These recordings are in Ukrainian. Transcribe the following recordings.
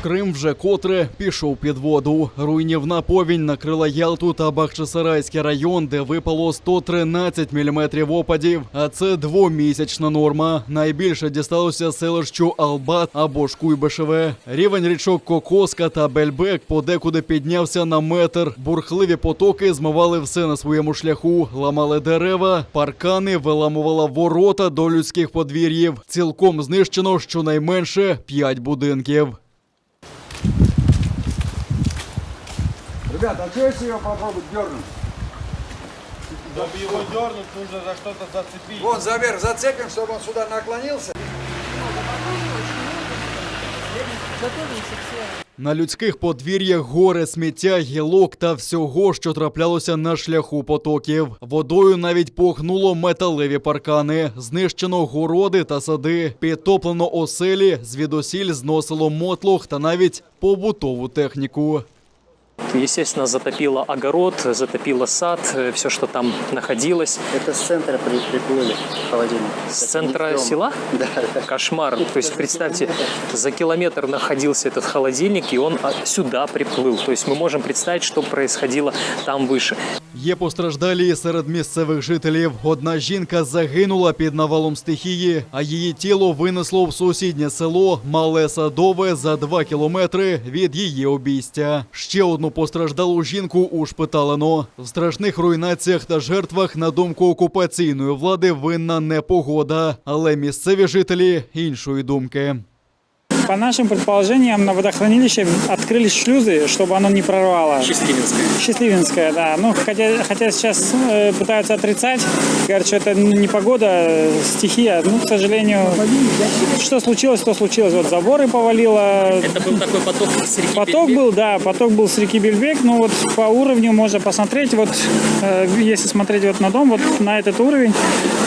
Крим вже котре пішов під воду. Руйнівна повінь накрила Ялту та Бахчисарайський район, де випало 113 міліметрів опадів. А це двомісячна норма. Найбільше дісталося селищу Албат або ж Куйбишеве. Рівень річок Кокоска та Бельбек подекуди піднявся на метр. Бурхливі потоки змивали все на своєму шляху. Ламали дерева, паркани, виламувала ворота до людських подвір'їв. Цілком знищено щонайменше 5 будинків. Ребята, а что если его попробовать дернуть? Чтобы его дернуть, нужно за что-то зацепить. Вот за верх зацепим, чтобы он сюда наклонился. На людських подвір'ях горе сміття, гілок та всього, що траплялося на шляху потоків. Водою навіть похнуло металеві паркани, знищено городи та сади, підтоплено оселі, звідусіль зносило мотлох та навіть побутову техніку. Естественно, затопило огород, затопило сад, все, что там находилось. Это с центра приплыли холодильник. С центра села? Да. Кошмар. То есть, представьте, за километр находился этот холодильник, и он сюда приплыл. То есть мы можем представить, что происходило там выше. Є постраждалі і серед місцевих жителів. Одна жінка загинула під навалом стихії, а її тіло винесло в сусіднє село Мале Садове за 2 кілометри від її обійстя. Ще одну постраждалу жінку ушпиталено. В страшних руйнаціях та жертвах, на думку окупаційної влади, винна не погода, але місцеві жителі іншої думки. По нашим предположениям, на водохранилище открылись шлюзы, чтобы оно не прорвало. Счастливинская. Счастливинская, да. Ну, хотя сейчас пытаются отрицать, говорят, что это не погода, стихия. Ну, к сожалению, что случилось, то случилось. Вот заборы повалило. Это был такой поток с реки Поток Бельбек? был, да, поток был с реки Бельбек. Ну, вот по уровню можно посмотреть. Вот, если смотреть вот на дом, вот на этот уровень,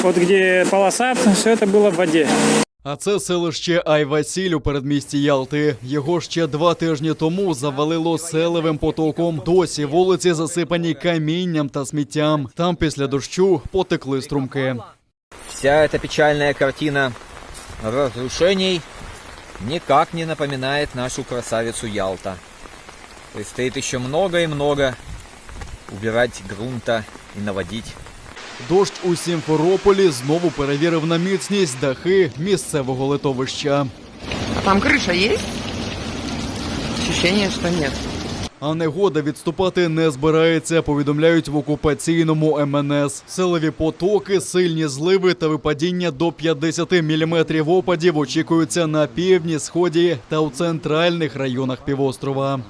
вот где полосат, все это было в воде. А це селище Айвасіль у передмісті Ялти. Його ще 2 тижні тому завалило селевим потоком. Досі вулиці засипані камінням та сміттям. Там після дощу потекли струмки. Вся эта печальная картина разрушений никак не напоминает нашу красавицу Ялта. Предстоит еще много и много убирать грунта и наводить. Дощ у Сімферополі знову перевірив на міцність дахи місцевого литовища. А там крыша есть? Ощущение, что нет. А негода відступати не збирається, повідомляють в окупаційному МНС. Селеві потоки, сильні зливи та випадіння до 50 міліметрів опадів очікуються на півдні, сході та у центральних районах півострова.